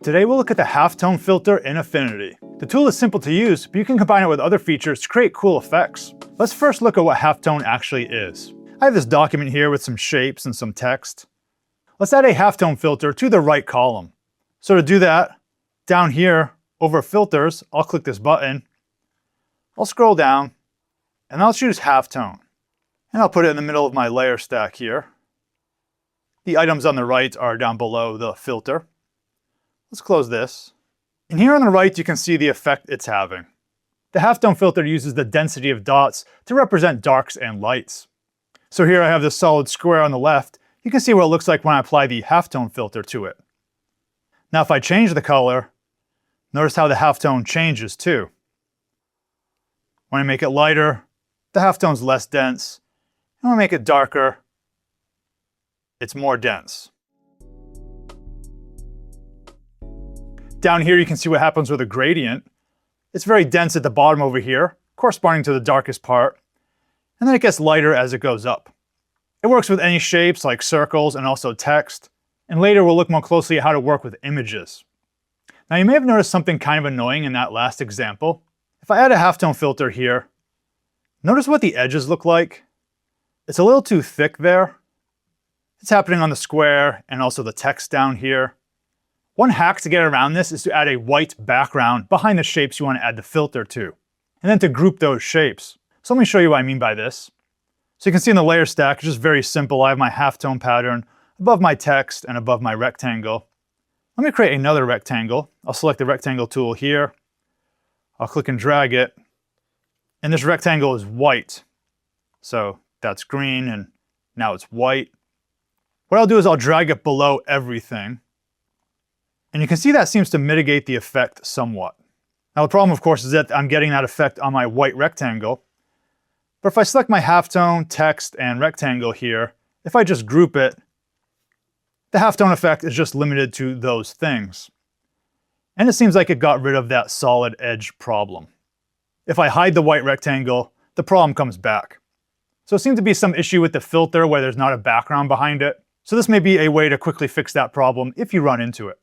Today we'll look at the halftone filter in Affinity. The tool is simple to use, but you can combine it with other features to create cool effects. Let's first look at what halftone actually is. I have this document here with some shapes and some text. Let's add a halftone filter to the right column. So to do that, down here over filters, I'll click this button. I'll scroll down and I'll choose halftone. And I'll put it in the middle of my layer stack here. The items on the right are down below the filter. Let's close this. And here on the right, you can see the effect it's having. The halftone filter uses the density of dots to represent darks and lights. So here I have this solid square on the left. You can see what it looks like when I apply the halftone filter to it. Now if I change the color, notice how the halftone changes too. When I make it lighter, the halftone's less dense. And when I make it darker, it's more dense. Down here you can see what happens with a gradient. It's very dense at the bottom over here, corresponding to the darkest part, and then it gets lighter as it goes up. It works with any shapes like circles and also text, and later we'll look more closely at how to work with images. Now you may have noticed something kind of annoying in that last example. If I add a halftone filter here, notice what the edges look like. It's a little too thick there. It's happening on the square and also the text down here. One hack to get around this is to add a white background behind the shapes you want to add the filter to, and then to group those shapes. So let me show you what I mean by this. So you can see in the layer stack, it's just very simple. I have my halftone pattern above my text and above my rectangle. Let me create another rectangle. I'll select the rectangle tool here. I'll click and drag it. And this rectangle is white. So that's green and now it's white. What I'll do is I'll drag it below everything. And you can see that seems to mitigate the effect somewhat. Now the problem of course is that I'm getting that effect on my white rectangle. But if I select my halftone, text, and rectangle here, if I just group it, the halftone effect is just limited to those things. And it seems like it got rid of that solid edge problem. If I hide the white rectangle, the problem comes back. So it seemed to be some issue with the filter where there's not a background behind it. So this may be a way to quickly fix that problem if you run into it.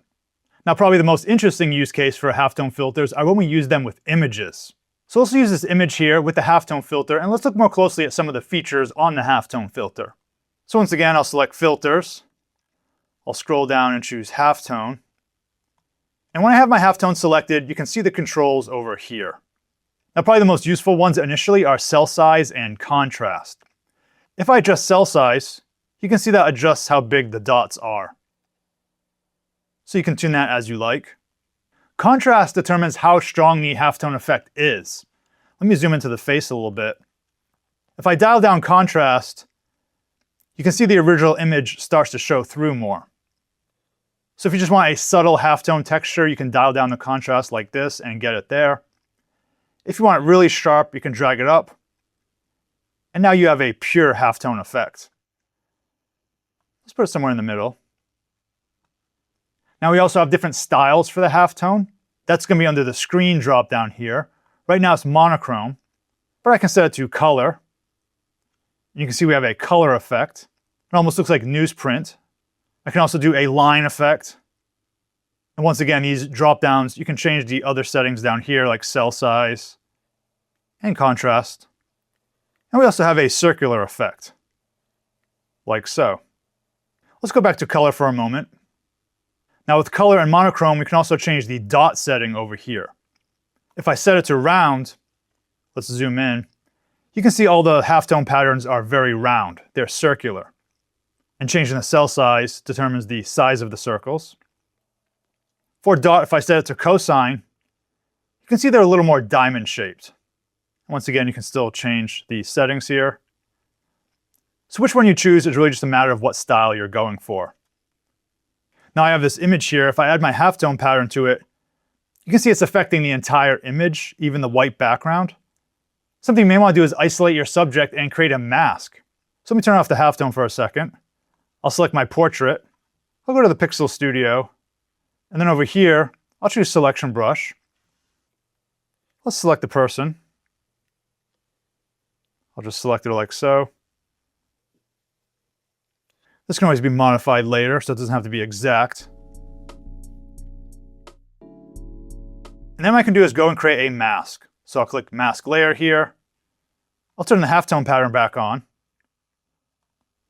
Now probably the most interesting use case for halftone filters are when we use them with images. So let's use this image here with the halftone filter and let's look more closely at some of the features on the halftone filter. So once again, I'll select filters. I'll scroll down and choose halftone. And when I have my halftone selected, you can see the controls over here. Now probably the most useful ones initially are cell size and contrast. If I adjust cell size, you can see that adjusts how big the dots are. So you can tune that as you like. Contrast determines how strong the halftone effect is. Let me zoom into the face a little bit. If I dial down contrast, you can see the original image starts to show through more. So if you just want a subtle halftone texture, you can dial down the contrast like this and get it there. If you want it really sharp, you can drag it up. And now you have a pure halftone effect. Let's put it somewhere in the middle. Now we also have different styles for the halftone. That's going to be under the screen drop down here. Right now it's monochrome, but I can set it to color. You can see we have a color effect. It almost looks like newsprint. I can also do a line effect. And once again, these drop downs, you can change the other settings down here like cell size and contrast. And we also have a circular effect, like so. Let's go back to color for a moment. Now with color and monochrome, we can also change the dot setting over here. If I set it to round, let's zoom in, you can see all the halftone patterns are very round. They're circular. And changing the cell size determines the size of the circles. For dot, if I set it to cosine, you can see they're a little more diamond shaped. Once again, you can still change the settings here. So which one you choose is really just a matter of what style you're going for. Now I have this image here. If I add my halftone pattern to it, you can see it's affecting the entire image, even the white background. Something you may want to do is isolate your subject and create a mask. So let me turn off the halftone for a second. I'll select my portrait. I'll go to the Pixel Studio. And then over here, I'll choose Selection Brush. Let's select the person. I'll just select it like so. This can always be modified later, so it doesn't have to be exact. And then what I can do is go and create a mask. So I'll click Mask Layer here. I'll turn the halftone pattern back on.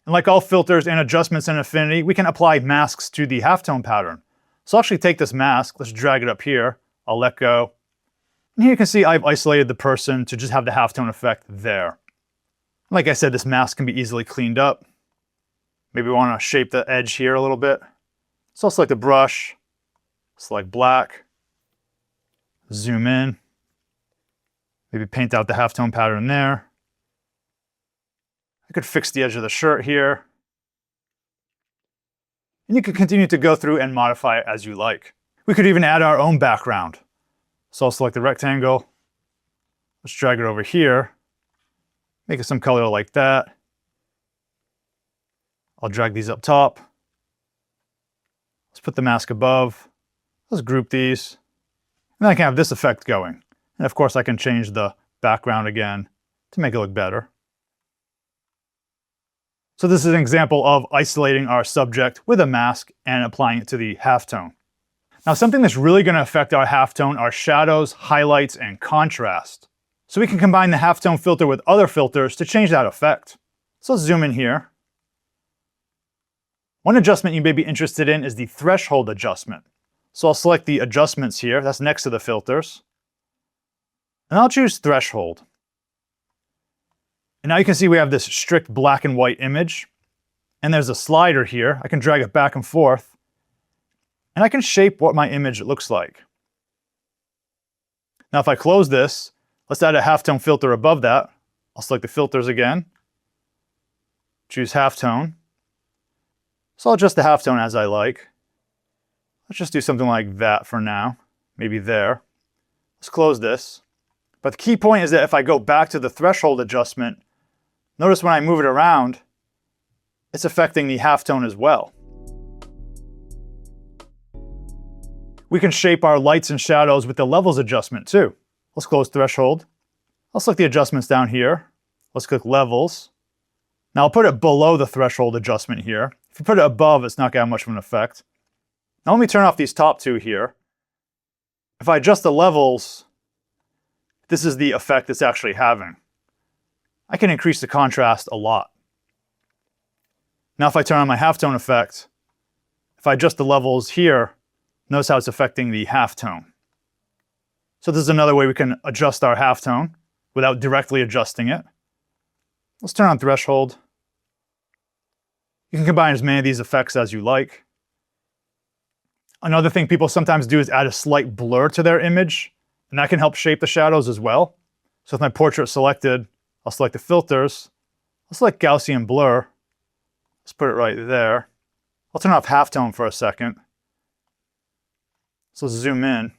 And like all filters and adjustments in Affinity, we can apply masks to the halftone pattern. So I'll actually take this mask, let's drag it up here. I'll let go. And here you can see I've isolated the person to just have the halftone effect there. Like I said, this mask can be easily cleaned up. Maybe we want to shape the edge here a little bit. So I'll select the brush, select black, zoom in, maybe paint out the halftone pattern there. I could fix the edge of the shirt here. And you can continue to go through and modify it as you like. We could even add our own background. So I'll select the rectangle. Let's drag it over here. Make it some color like that. I'll drag these up top. Let's put the mask above. Let's group these. And then I can have this effect going. And of course I can change the background again to make it look better. So this is an example of isolating our subject with a mask and applying it to the halftone. Now something that's really going to affect our halftone are shadows, highlights, and contrast. So we can combine the halftone filter with other filters to change that effect. So let's zoom in here. One adjustment you may be interested in is the threshold adjustment. So I'll select the adjustments here, that's next to the filters. And I'll choose threshold. And now you can see we have this strict black and white image. And there's a slider here. I can drag it back and forth. And I can shape what my image looks like. Now if I close this, let's add a halftone filter above that. I'll select the filters again. Choose halftone. So I'll adjust the halftone as I like. Let's just do something like that for now. Maybe there. Let's close this. But the key point is that if I go back to the threshold adjustment, notice when I move it around, it's affecting the halftone as well. We can shape our lights and shadows with the levels adjustment too. Let's close threshold. I'll select the adjustments down here. Let's click levels. Now I'll put it below the threshold adjustment here. If you put it above, it's not going to have much of an effect. Now let me turn off these top two here. If I adjust the levels, this is the effect it's actually having. I can increase the contrast a lot. Now if I turn on my halftone effect, if I adjust the levels here, notice how it's affecting the halftone. So this is another way we can adjust our halftone without directly adjusting it. Let's turn on threshold. You can combine as many of these effects as you like. Another thing people sometimes do is add a slight blur to their image, and that can help shape the shadows as well. So with my portrait selected, I'll select the filters. I'll select Gaussian blur. Let's put it right there. I'll turn off halftone for a second. So let's zoom in.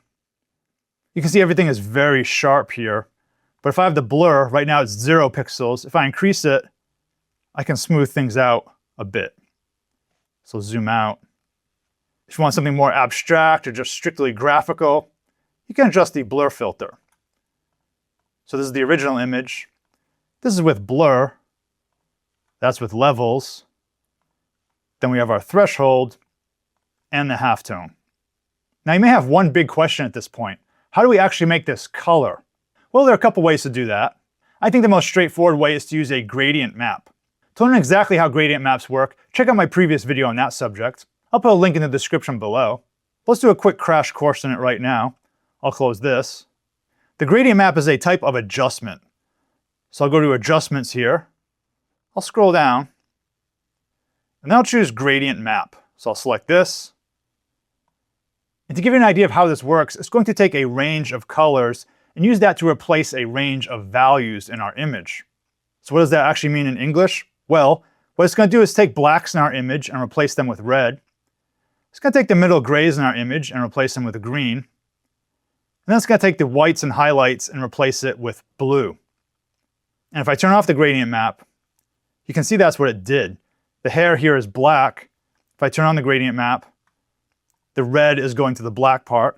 You can see everything is very sharp here. But if I have the blur, right now it's 0 pixels. If I increase it, I can smooth things out a bit. So zoom out. If you want something more abstract or just strictly graphical, you can adjust the blur filter. So this is the original image. This is with blur. That's with levels. Then we have our threshold and the halftone. Now you may have one big question at this point. How do we actually make this color? Well, there are a couple ways to do that. I think the most straightforward way is to use a gradient map. To learn exactly how gradient maps work, check out my previous video on that subject. I'll put a link in the description below. Let's do a quick crash course in it right now. I'll close this. The gradient map is a type of adjustment. So I'll go to adjustments here. I'll scroll down. And then I'll choose gradient map. So I'll select this. And to give you an idea of how this works, it's going to take a range of colors and use that to replace a range of values in our image. So what does that actually mean in English? Well, what it's going to do is take blacks in our image and replace them with red. It's going to take the middle grays in our image and replace them with green. And then it's going to take the whites and highlights and replace it with blue. And if I turn off the gradient map, you can see that's what it did. The hair here is black. If I turn on the gradient map, the red is going to the black part.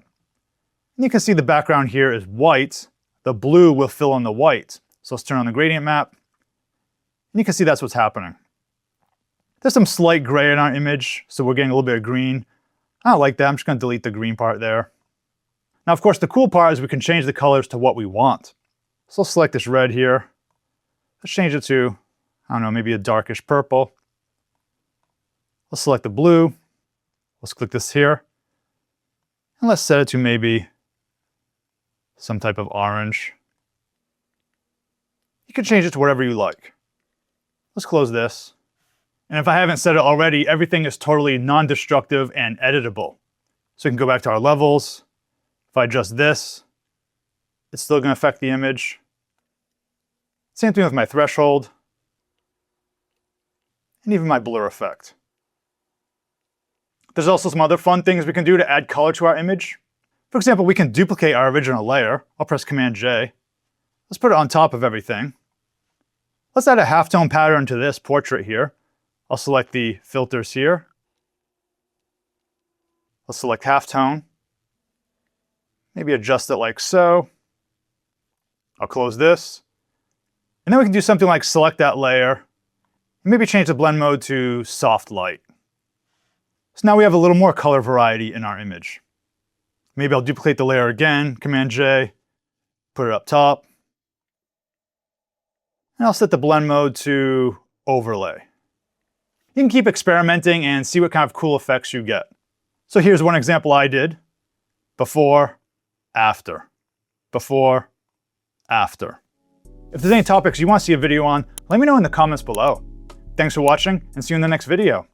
And you can see the background here is white. The blue will fill in the white. So let's turn on the gradient map. And you can see that's what's happening. There's some slight gray in our image, so we're getting a little bit of green. I don't like that. I'm just going to delete the green part there. Now, of course, the cool part is we can change the colors to what we want. So let's select this red here. Let's change it to, I don't know, maybe a darkish purple. Let's select the blue. Let's click this here. And let's set it to maybe some type of orange. You can change it to whatever you like. Let's close this. And if I haven't said it already, everything is totally non-destructive and editable. So we can go back to our levels. If I adjust this, it's still going to affect the image. Same thing with my threshold. And even my blur effect. There's also some other fun things we can do to add color to our image. For example, we can duplicate our original layer. I'll press Command J. Let's put it on top of everything. Let's add a halftone pattern to this portrait here. I'll select the filters here. Let's select halftone. Maybe adjust it like so. I'll close this. And then we can do something like select that layer, and maybe change the blend mode to soft light. So now we have a little more color variety in our image. Maybe I'll duplicate the layer again, Command J, put it up top. And I'll set the blend mode to overlay. You can keep experimenting and see what kind of cool effects you get. So here's one example I did. Before, after. Before, after. If there's any topics you want to see a video on, let me know in the comments below. Thanks for watching, and see you in the next video.